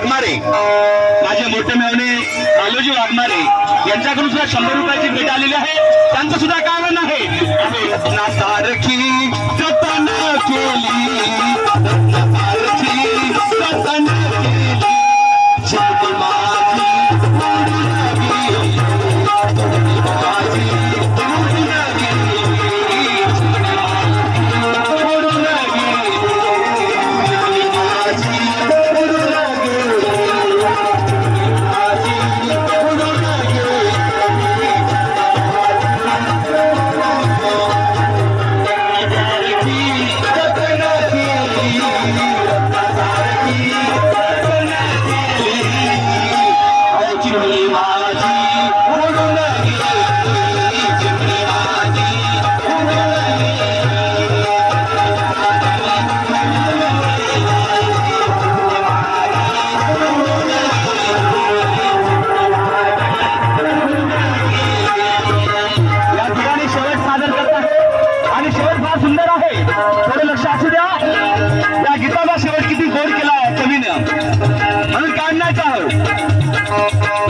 वाघमारे, माझे मोठे मेवणे कालोजी वाघमारे यांच्याकडून सुद्धा 100 रुपयाची भेट आलेली आहे. त्यांचं सुद्धा कारण आहे. रत्नासारखी जतन केली, रत्नासारखी जतन केली, जिंदगी माझी उडून गेली, जिंदगी माझी उडून गेली, जिंदगी माझी उडून गेली, जिंदगी माझी उडून गेली,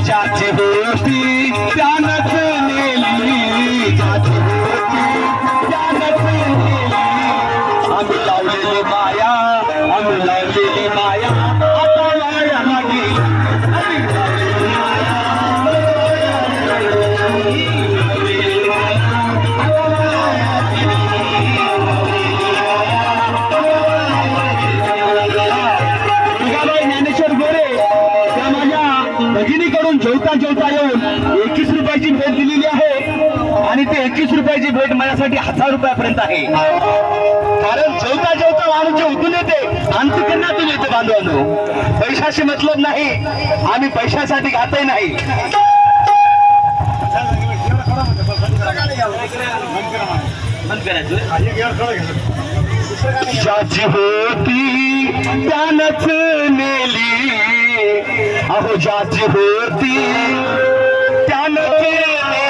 जाती होती त्यानच नेली, जाती होती त्यानच नेली, आम्ही लावलेली माया, आम्ही लावलेली माया आता वाया गेली, आम्ही लावलेली माया ज्ञानेश्वर गोरे त्या माझ्या भगिनीकडून जेवता जेवता येऊन 21 रुपयाची भेट दिलेली आहे आणि ते 21 रुपयाची भेट माझ्यासाठी 1000 रुपयापर्यंत आहे. कारण जेवता जेवता माणूस जे उतून येते अंतकरणातून येते. बांधवांनो, पैशाशी मतलब नाही, आम्ही पैशासाठी घातही नाही. ज्याची होती त्यानच नेली, अहो ज्याची होती त्यानच नेली,